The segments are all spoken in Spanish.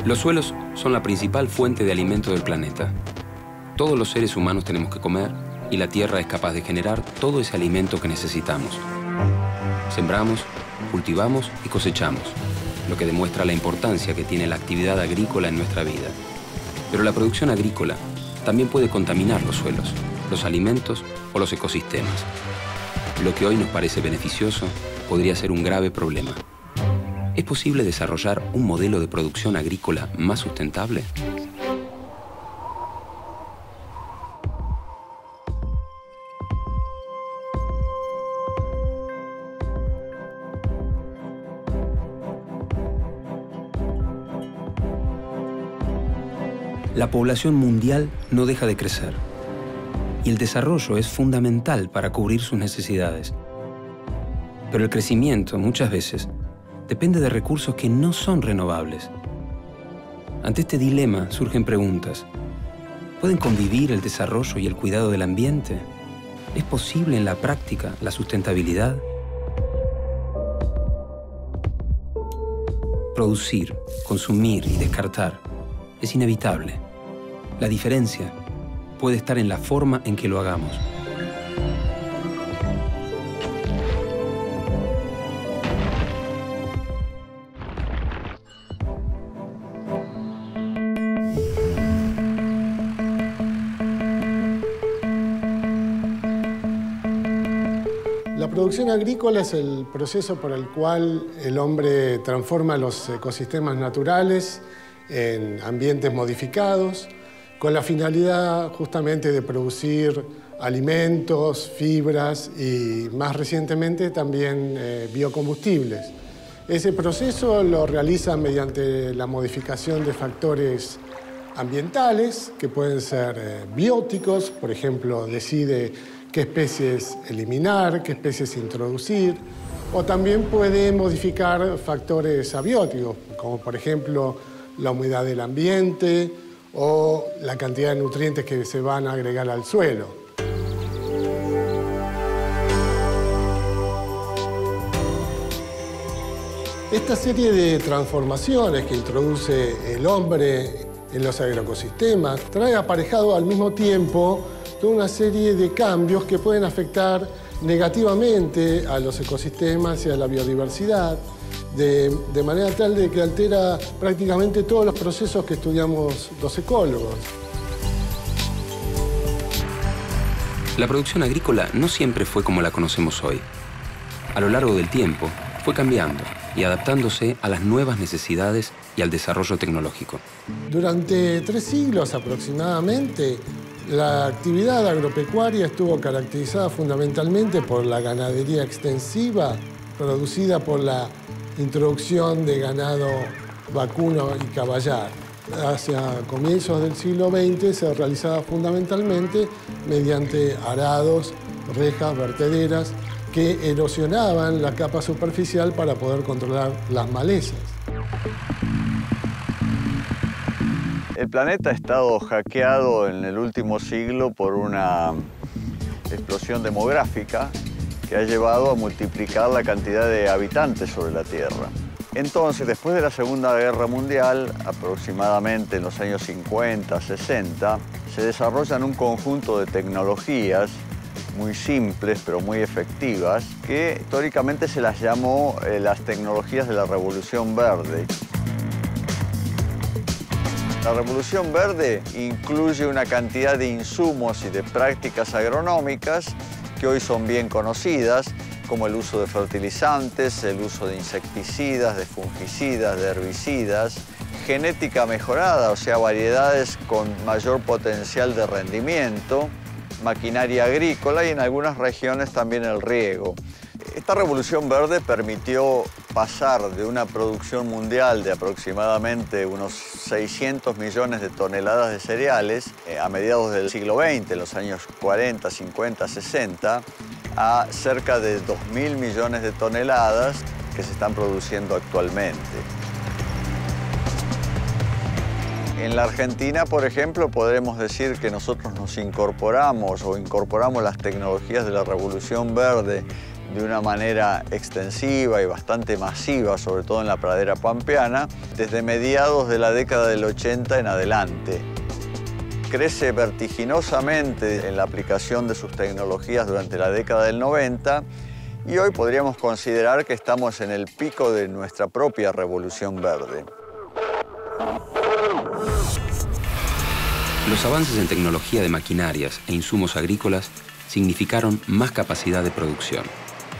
Los suelos son la principal fuente de alimento del planeta. Todos los seres humanos tenemos que comer y la tierra es capaz de generar todo ese alimento que necesitamos. Sembramos, cultivamos y cosechamos, lo que demuestra la importancia que tiene la actividad agrícola en nuestra vida. Pero la producción agrícola también puede contaminar los suelos, los alimentos o los ecosistemas. Lo que hoy nos parece beneficioso podría ser un grave problema. ¿Es posible desarrollar un modelo de producción agrícola más sustentable? La población mundial no deja de crecer y el desarrollo es fundamental para cubrir sus necesidades. Pero el crecimiento, muchas veces, depende de recursos que no son renovables. Ante este dilema surgen preguntas. ¿Pueden convivir el desarrollo y el cuidado del ambiente? ¿Es posible en la práctica la sustentabilidad? Producir, consumir y descartar es inevitable. La diferencia puede estar en la forma en que lo hagamos. La producción agrícola es el proceso por el cual el hombre transforma los ecosistemas naturales en ambientes modificados, con la finalidad justamente de producir alimentos, fibras y más recientemente también biocombustibles. Ese proceso lo realiza mediante la modificación de factores ambientales que pueden ser bióticos, por ejemplo, decide qué especies eliminar, qué especies introducir, o también puede modificar factores abióticos, como por ejemplo la humedad del ambiente o la cantidad de nutrientes que se van a agregar al suelo. Esta serie de transformaciones que introduce el hombre en los agroecosistemas trae aparejado al mismo tiempo toda una serie de cambios que pueden afectar negativamente a los ecosistemas y a la biodiversidad, de manera tal de que altera prácticamente todos los procesos que estudiamos los ecólogos. La producción agrícola no siempre fue como la conocemos hoy. A lo largo del tiempo, fue cambiando y adaptándose a las nuevas necesidades y al desarrollo tecnológico. Durante 3 siglos aproximadamente, la actividad agropecuaria estuvo caracterizada fundamentalmente por la ganadería extensiva, producida por la introducción de ganado vacuno y caballar. Hacia comienzos del siglo XX se realizaba fundamentalmente mediante arados, rejas, vertederas, que erosionaban la capa superficial para poder controlar las malezas. El planeta ha estado hackeado en el último siglo por una explosión demográfica que ha llevado a multiplicar la cantidad de habitantes sobre la Tierra. Entonces, después de la Segunda Guerra Mundial, aproximadamente en los años 50, 60, se desarrollan un conjunto de tecnologías muy simples, pero muy efectivas, que históricamente se las llamó las tecnologías de la Revolución Verde. La Revolución Verde incluye una cantidad de insumos y de prácticas agronómicas que hoy son bien conocidas, como el uso de fertilizantes, el uso de insecticidas, de fungicidas, de herbicidas, genética mejorada, o sea, variedades con mayor potencial de rendimiento, maquinaria agrícola y en algunas regiones también el riego. Esta revolución verde permitió pasar de una producción mundial de aproximadamente unos 600 millones de toneladas de cereales a mediados del siglo XX, en los años 40, 50, 60, a cerca de 2.000 millones de toneladas que se están produciendo actualmente. En la Argentina, por ejemplo, podremos decir que nosotros nos incorporamos las tecnologías de la Revolución Verde de una manera extensiva y bastante masiva, sobre todo en la pradera pampeana, desde mediados de la década del 80 en adelante. Crece vertiginosamente en la aplicación de sus tecnologías durante la década del 90 y hoy podríamos considerar que estamos en el pico de nuestra propia revolución verde. Los avances en tecnología de maquinarias e insumos agrícolas significaron más capacidad de producción,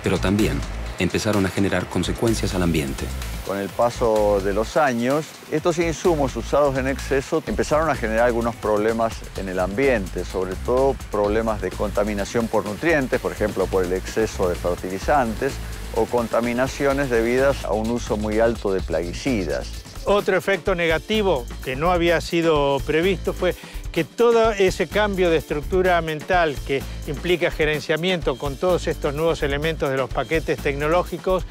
pero también empezaron a generar consecuencias al ambiente. Con el paso de los años, estos insumos usados en exceso empezaron a generar algunos problemas en el ambiente, sobre todo problemas de contaminación por nutrientes, por ejemplo, por el exceso de fertilizantes, o contaminaciones debidas a un uso muy alto de plaguicidas. Otro efecto negativo que no había sido previsto fue que todo ese cambio de estructura mental que implica gerenciamiento con todos estos nuevos elementos de los paquetes tecnológicos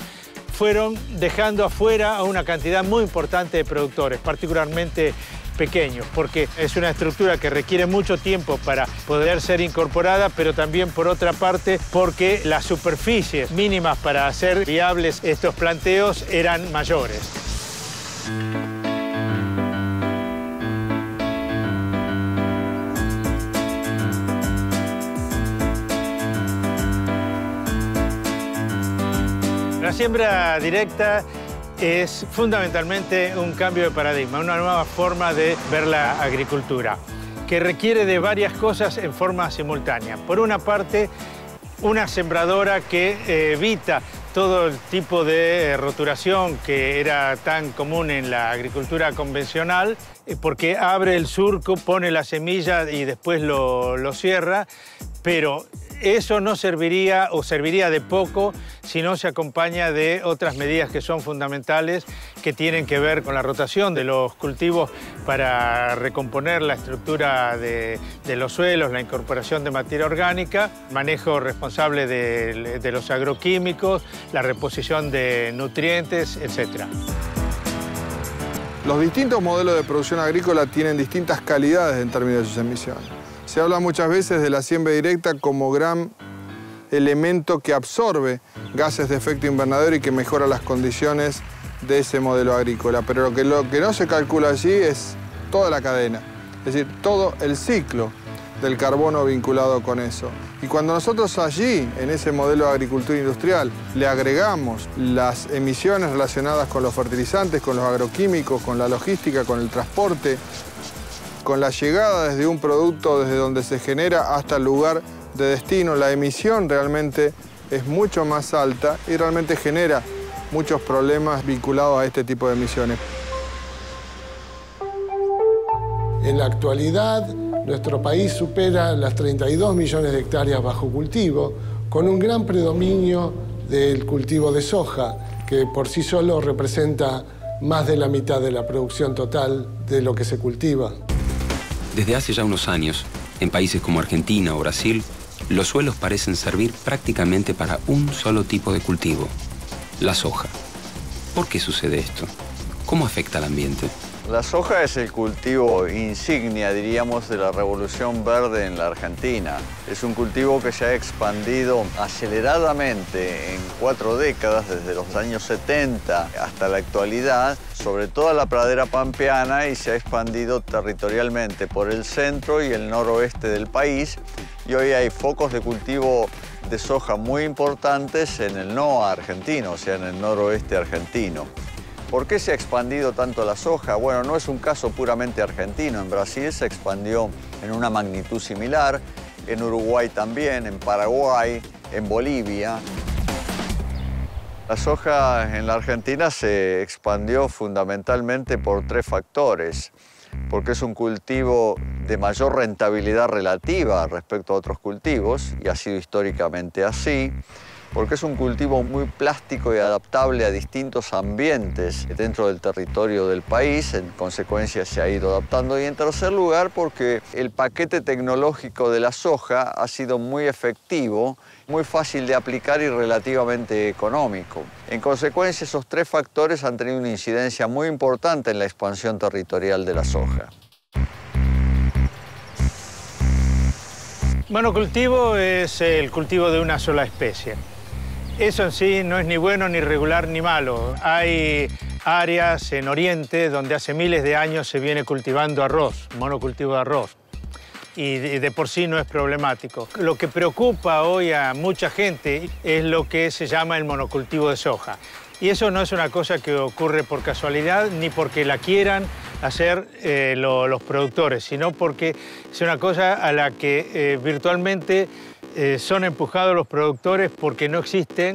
fueron dejando afuera a una cantidad muy importante de productores, particularmente pequeños, porque es una estructura que requiere mucho tiempo para poder ser incorporada, pero también, por otra parte, porque las superficies mínimas para hacer viables estos planteos eran mayores. La siembra directa es fundamentalmente un cambio de paradigma, una nueva forma de ver la agricultura, que requiere de varias cosas en forma simultánea. Por una parte, una sembradora que evita todo el tipo de roturación que era tan común en la agricultura convencional, porque abre el surco, pone la semilla y después lo cierra, pero eso no serviría o serviría de poco si no se acompaña de otras medidas que son fundamentales, que tienen que ver con la rotación de los cultivos para recomponer la estructura de los suelos, la incorporación de materia orgánica, manejo responsable de los agroquímicos, la reposición de nutrientes, etc. Los distintos modelos de producción agrícola tienen distintas calidades en términos de sus emisiones. Se habla muchas veces de la siembra directa como gran elemento que absorbe gases de efecto invernadero y que mejora las condiciones de ese modelo agrícola. Pero lo que no se calcula allí es toda la cadena, es decir, todo el ciclo del carbono vinculado con eso. Y cuando nosotros allí, en ese modelo de agricultura industrial, le agregamos las emisiones relacionadas con los fertilizantes, con los agroquímicos, con la logística, con el transporte, con la llegada desde un producto, desde donde se genera hasta el lugar de destino, la emisión realmente es mucho más alta y realmente genera muchos problemas vinculados a este tipo de emisiones. En la actualidad, nuestro país supera las 32 millones de hectáreas bajo cultivo, con un gran predominio del cultivo de soja, que por sí solo representa más de la mitad de la producción total de lo que se cultiva. Desde hace ya unos años, en países como Argentina o Brasil, los suelos parecen servir prácticamente para un solo tipo de cultivo, la soja. ¿Por qué sucede esto? ¿Cómo afecta al ambiente? La soja es el cultivo insignia, diríamos, de la revolución verde en la Argentina. Es un cultivo que se ha expandido aceleradamente en 4 décadas, desde los años 70 hasta la actualidad, sobre toda la pradera pampeana, y se ha expandido territorialmente por el centro y el noroeste del país. Y hoy hay focos de cultivo de soja muy importantes en el NOA argentino, o sea, en el noroeste argentino. ¿Por qué se ha expandido tanto la soja? Bueno, no es un caso puramente argentino. En Brasil se expandió en una magnitud similar, en Uruguay también, en Paraguay, en Bolivia. La soja en la Argentina se expandió fundamentalmente por 3 factores. Porque es un cultivo de mayor rentabilidad relativa respecto a otros cultivos, y ha sido históricamente así. Porque es un cultivo muy plástico y adaptable a distintos ambientes dentro del territorio del país, en consecuencia se ha ido adaptando. Y en tercer lugar, porque el paquete tecnológico de la soja ha sido muy efectivo, muy fácil de aplicar y relativamente económico. En consecuencia, esos 3 factores han tenido una incidencia muy importante en la expansión territorial de la soja. Monocultivo es el cultivo de una sola especie. Eso en sí no es ni bueno, ni regular, ni malo. Hay áreas en Oriente donde hace miles de años se viene cultivando arroz, monocultivo de arroz. Y de por sí no es problemático. Lo que preocupa hoy a mucha gente es lo que se llama el monocultivo de soja. Y eso no es una cosa que ocurre por casualidad ni porque la quieran hacer los productores, sino porque es una cosa a la que virtualmente son empujados los productores porque no existe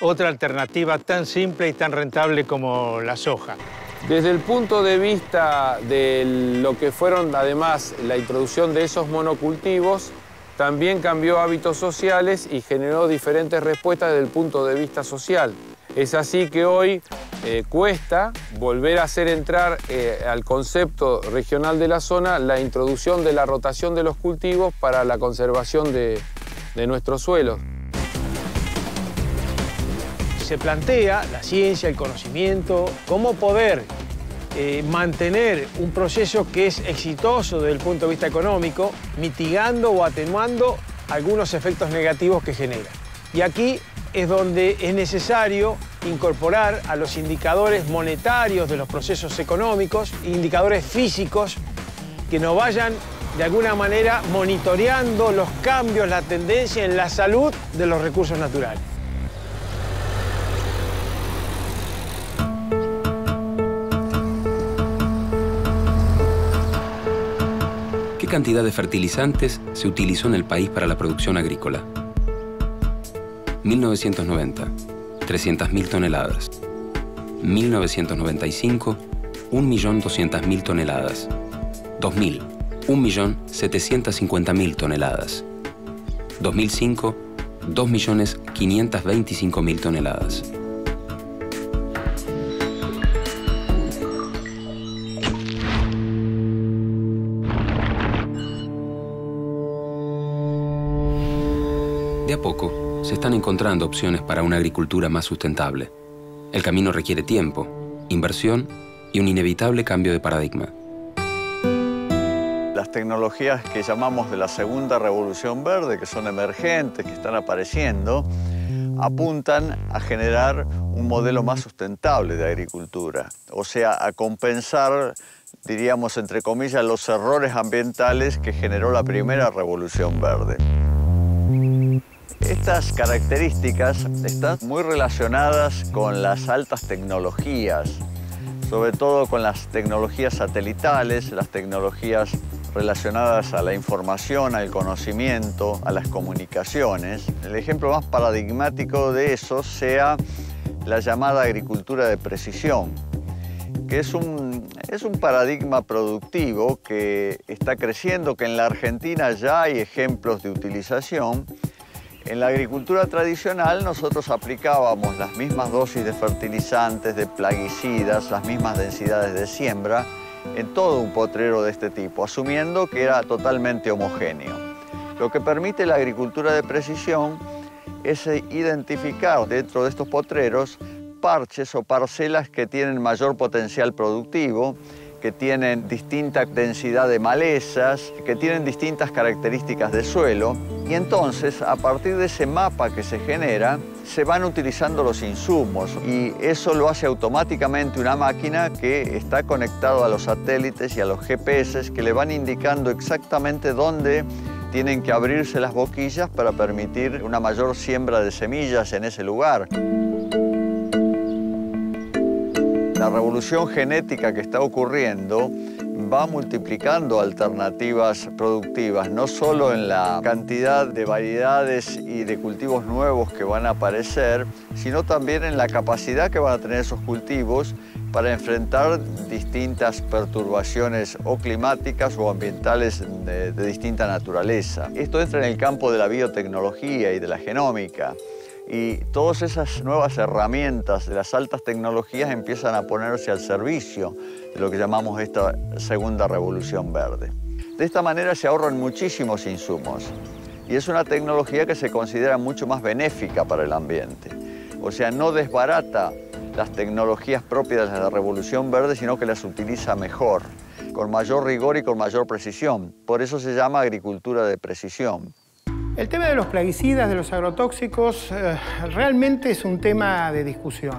otra alternativa tan simple y tan rentable como la soja. Desde el punto de vista de lo que fueron, además, la introducción de esos monocultivos, también cambió hábitos sociales y generó diferentes respuestas desde el punto de vista social. Es así que hoy cuesta volver a hacer entrar al concepto regional de la zona la introducción de la rotación de los cultivos para la conservación de nuestros suelos. Se plantea la ciencia, el conocimiento, cómo poder mantener un proceso que es exitoso desde el punto de vista económico, mitigando o atenuando algunos efectos negativos que genera. Y aquí es donde es necesario incorporar a los indicadores monetarios de los procesos económicos, indicadores físicos que nos vayan de alguna manera monitoreando los cambios, la tendencia en la salud de los recursos naturales. ¿Qué cantidad de fertilizantes se utilizó en el país para la producción agrícola? 1990, 300.000 toneladas. 1995, 1.200.000 toneladas. 2000, 1.750.000 toneladas. 2005, 2.525.000 toneladas. De a poco, se están encontrando opciones para una agricultura más sustentable. El camino requiere tiempo, inversión y un inevitable cambio de paradigma. Las tecnologías que llamamos de la segunda revolución verde, que son emergentes, que están apareciendo, apuntan a generar un modelo más sustentable de agricultura. O sea, a compensar, diríamos, entre comillas, los errores ambientales que generó la primera revolución verde. Estas características están muy relacionadas con las altas tecnologías, sobre todo con las tecnologías satelitales, las tecnologías relacionadas a la información, al conocimiento, a las comunicaciones. El ejemplo más paradigmático de eso sea la llamada agricultura de precisión, que es un paradigma productivo que está creciendo, que en la Argentina ya hay ejemplos de utilización. En la agricultura tradicional nosotros aplicábamos las mismas dosis de fertilizantes, de plaguicidas, las mismas densidades de siembra en todo un potrero de este tipo, asumiendo que era totalmente homogéneo. Lo que permite la agricultura de precisión es identificar dentro de estos potreros parches o parcelas que tienen mayor potencial productivo, que tienen distinta densidad de malezas, que tienen distintas características de suelo. Y entonces, a partir de ese mapa que se genera, se van utilizando los insumos y eso lo hace automáticamente una máquina que está conectada a los satélites y a los GPS que le van indicando exactamente dónde tienen que abrirse las boquillas para permitir una mayor siembra de semillas en ese lugar. La revolución genética que está ocurriendo va multiplicando alternativas productivas, no solo en la cantidad de variedades y de cultivos nuevos que van a aparecer, sino también en la capacidad que van a tener esos cultivos para enfrentar distintas perturbaciones o climáticas o ambientales de distinta naturaleza. Esto entra en el campo de la biotecnología y de la genómica. Y todas esas nuevas herramientas de las altas tecnologías empiezan a ponerse al servicio de lo que llamamos esta segunda revolución verde. De esta manera se ahorran muchísimos insumos y es una tecnología que se considera mucho más benéfica para el ambiente. O sea, no desbarata las tecnologías propias de la revolución verde, sino que las utiliza mejor, con mayor rigor y con mayor precisión. Por eso se llama agricultura de precisión. El tema de los plaguicidas, de los agrotóxicos, realmente es un tema de discusión.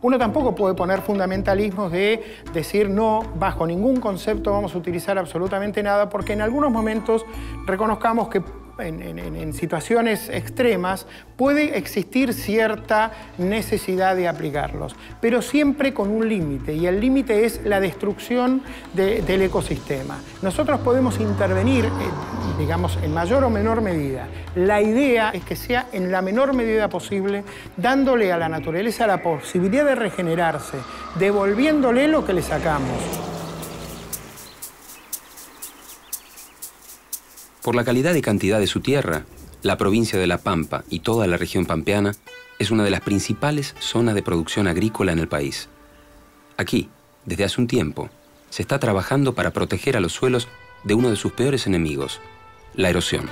Uno tampoco puede poner fundamentalismos de decir no, bajo ningún concepto vamos a utilizar absolutamente nada, porque en algunos momentos reconozcamos que en situaciones extremas puede existir cierta necesidad de aplicarlos, pero siempre con un límite, y el límite es la destrucción del ecosistema. Nosotros podemos intervenir, digamos, en mayor o menor medida. La idea es que sea en la menor medida posible, dándole a la naturaleza la posibilidad de regenerarse, devolviéndole lo que le sacamos. Por la calidad y cantidad de su tierra, la provincia de La Pampa y toda la región pampeana es una de las principales zonas de producción agrícola en el país. Aquí, desde hace un tiempo, se está trabajando para proteger a los suelos de uno de sus peores enemigos, la erosión.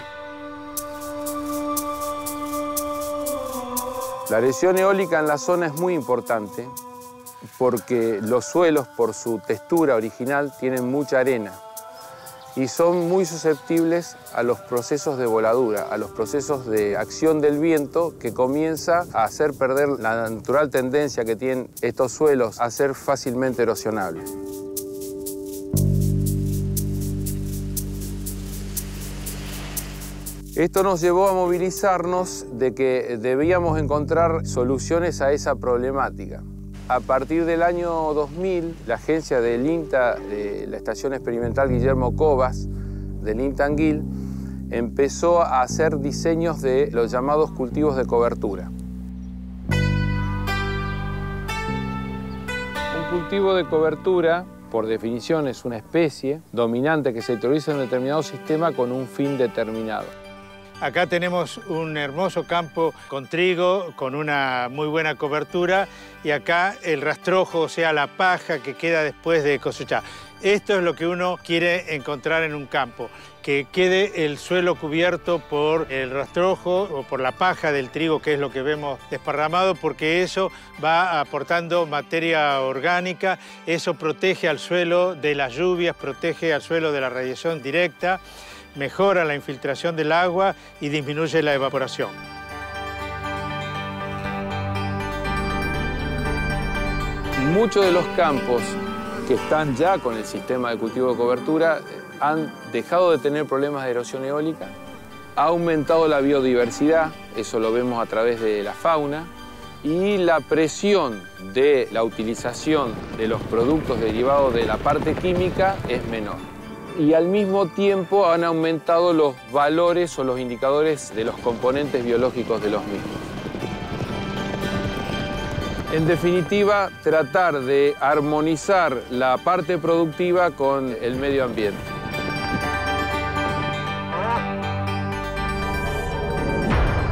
La erosión eólica en la zona es muy importante porque los suelos, por su textura original, tienen mucha arena y son muy susceptibles a los procesos de voladura, a los procesos de acción del viento que comienza a hacer perder la natural tendencia que tienen estos suelos a ser fácilmente erosionables. Esto nos llevó a movilizarnos de que debíamos encontrar soluciones a esa problemática. A partir del año 2000, la agencia del INTA, de la Estación Experimental Guillermo Cobas, del INTA Anguil, empezó a hacer diseños de los llamados cultivos de cobertura. Un cultivo de cobertura, por definición, es una especie dominante que se introduce en un determinado sistema con un fin determinado. Acá tenemos un hermoso campo con trigo, con una muy buena cobertura, y acá el rastrojo, o sea, la paja que queda después de cosechar. Esto es lo que uno quiere encontrar en un campo, que quede el suelo cubierto por el rastrojo o por la paja del trigo, que es lo que vemos desparramado, porque eso va aportando materia orgánica, eso protege al suelo de las lluvias, protege al suelo de la radiación directa, mejora la infiltración del agua y disminuye la evaporación. Muchos de los campos que están ya con el sistema de cultivo de cobertura han dejado de tener problemas de erosión eólica, ha aumentado la biodiversidad, eso lo vemos a través de la fauna, y la presión de la utilización de los productos derivados de la parte química es menor. Y al mismo tiempo han aumentado los valores o los indicadores de los componentes biológicos de los mismos. En definitiva, tratar de armonizar la parte productiva con el medio ambiente.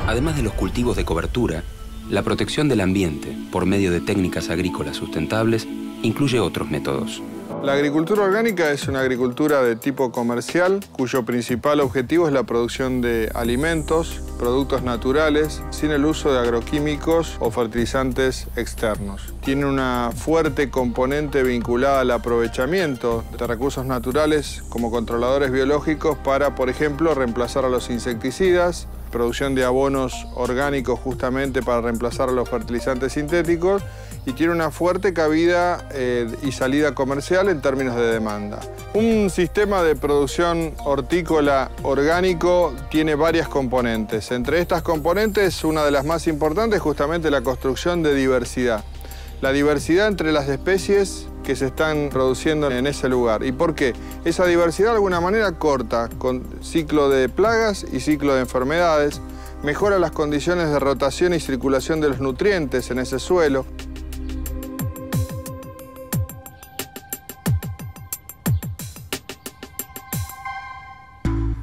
Además de los cultivos de cobertura, la protección del ambiente por medio de técnicas agrícolas sustentables incluye otros métodos. La agricultura orgánica es una agricultura de tipo comercial, cuyo principal objetivo es la producción de alimentos, productos naturales, sin el uso de agroquímicos o fertilizantes externos. Tiene una fuerte componente vinculada al aprovechamiento de recursos naturales como controladores biológicos para, por ejemplo, reemplazar a los insecticidas, producción de abonos orgánicos justamente para reemplazar a los fertilizantes sintéticos, y tiene una fuerte cabida y salida comercial en términos de demanda. Un sistema de producción hortícola orgánico tiene varias componentes. Entre estas componentes, una de las más importantes es justamente la construcción de diversidad. La diversidad entre las especies que se están produciendo en ese lugar. ¿Y por qué? Esa diversidad de alguna manera corta con ciclo de plagas y ciclo de enfermedades, mejora las condiciones de rotación y circulación de los nutrientes en ese suelo.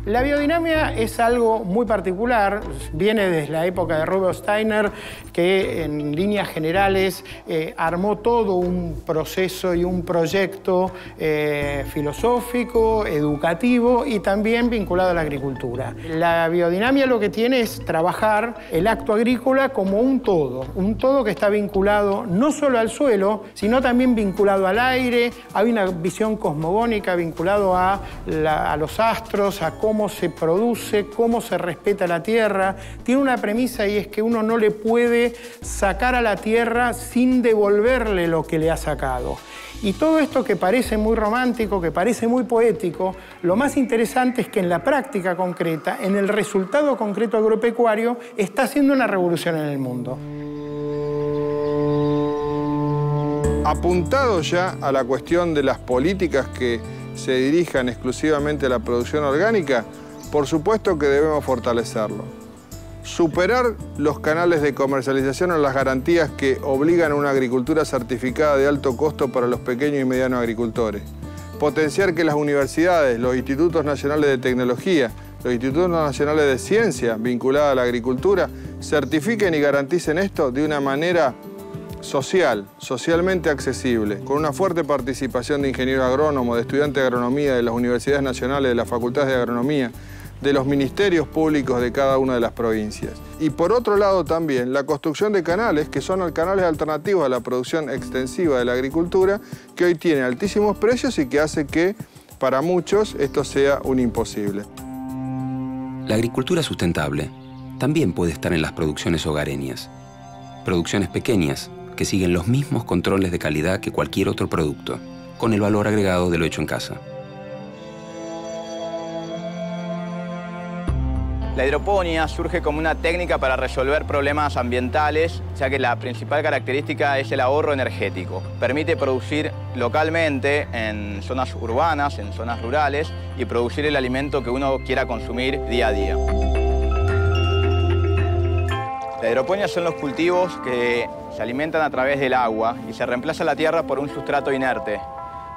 La biodinamia es algo muy particular, viene desde la época de Rudolf Steiner, que en líneas generales armó todo un proceso y un proyecto filosófico, educativo y también vinculado a la agricultura. La biodinamia lo que tiene es trabajar el acto agrícola como un todo que está vinculado no solo al suelo, sino también vinculado al aire. Hay una visión cosmogónica vinculado a los astros, a cómo cómo se produce, cómo se respeta la tierra. Tiene una premisa y es que uno no le puede sacar a la tierra sin devolverle lo que le ha sacado. Y todo esto que parece muy romántico, que parece muy poético, lo más interesante es que en la práctica concreta, en el resultado concreto agropecuario, está haciendo una revolución en el mundo. Apuntado ya a la cuestión de las políticas que se dirijan exclusivamente a la producción orgánica, por supuesto que debemos fortalecerlo. Superar los canales de comercialización o las garantías que obligan a una agricultura certificada de alto costo para los pequeños y medianos agricultores. Potenciar que las universidades, los institutos nacionales de tecnología, los institutos nacionales de ciencia vinculados a la agricultura, certifiquen y garanticen esto de una manera socialmente accesible, con una fuerte participación de ingenieros agrónomos, de estudiantes de agronomía, de las universidades nacionales, de las facultades de agronomía, de los ministerios públicos de cada una de las provincias. Y por otro lado también la construcción de canales, que son canales alternativos a la producción extensiva de la agricultura, que hoy tienen altísimos precios y que hace que para muchos esto sea un imposible. La agricultura sustentable también puede estar en las producciones hogareñas. Producciones pequeñas que siguen los mismos controles de calidad que cualquier otro producto, con el valor agregado de lo hecho en casa. La hidroponía surge como una técnica para resolver problemas ambientales, ya que la principal característica es el ahorro energético. Permite producir localmente en zonas urbanas, en zonas rurales, y producir el alimento que uno quiera consumir día a día. La hidroponía son los cultivos que se alimentan a través del agua y se reemplaza la tierra por un sustrato inerte.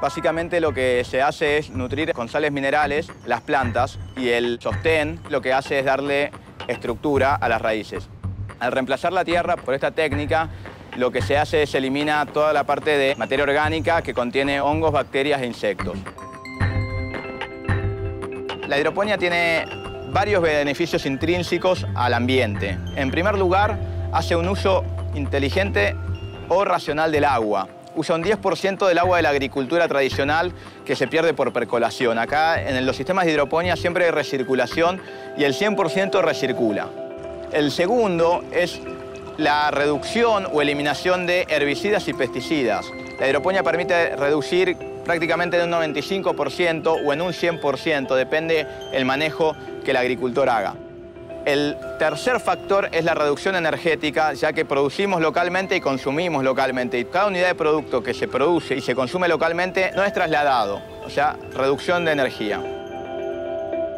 Básicamente lo que se hace es nutrir con sales minerales las plantas y el sostén lo que hace es darle estructura a las raíces. Al reemplazar la tierra por esta técnica, lo que se hace es elimina toda la parte de materia orgánica que contiene hongos, bacterias e insectos. La hidroponía tiene varios beneficios intrínsecos al ambiente. En primer lugar, hace un uso inteligente o racional del agua. Usa un 10% del agua de la agricultura tradicional que se pierde por percolación. Acá en los sistemas de hidroponía siempre hay recirculación y el 100% recircula. El segundo es la reducción o eliminación de herbicidas y pesticidas. La hidroponía permite reducir prácticamente en un 95% o en un 100%, depende el manejo que el agricultor haga. El tercer factor es la reducción energética, ya que producimos localmente y consumimos localmente. Y cada unidad de producto que se produce y se consume localmente no es trasladado, o sea, reducción de energía.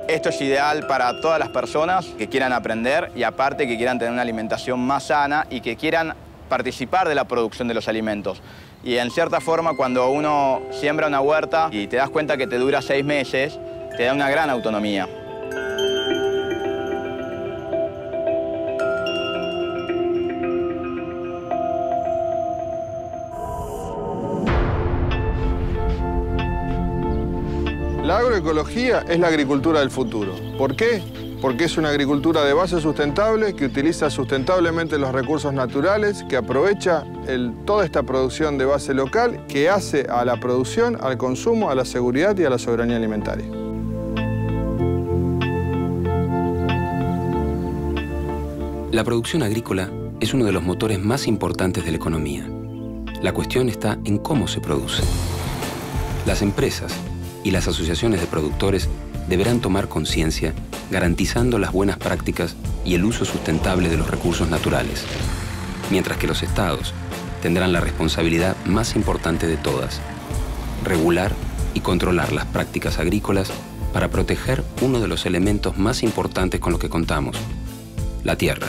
Esto es ideal para todas las personas que quieran aprender y aparte que quieran tener una alimentación más sana y que quieran participar de la producción de los alimentos. Y en cierta forma, cuando uno siembra una huerta y te das cuenta que te dura 6 meses, te da una gran autonomía. La agroecología es la agricultura del futuro. ¿Por qué? Porque es una agricultura de base sustentable que utiliza sustentablemente los recursos naturales, que aprovecha toda esta producción de base local, que hace a la producción, al consumo, a la seguridad y a la soberanía alimentaria. La producción agrícola es uno de los motores más importantes de la economía. La cuestión está en cómo se produce. Las empresas y las asociaciones de productores deberán tomar conciencia, garantizando las buenas prácticas y el uso sustentable de los recursos naturales, mientras que los estados tendrán la responsabilidad más importante de todas: regular y controlar las prácticas agrícolas para proteger uno de los elementos más importantes con los que contamos, la tierra.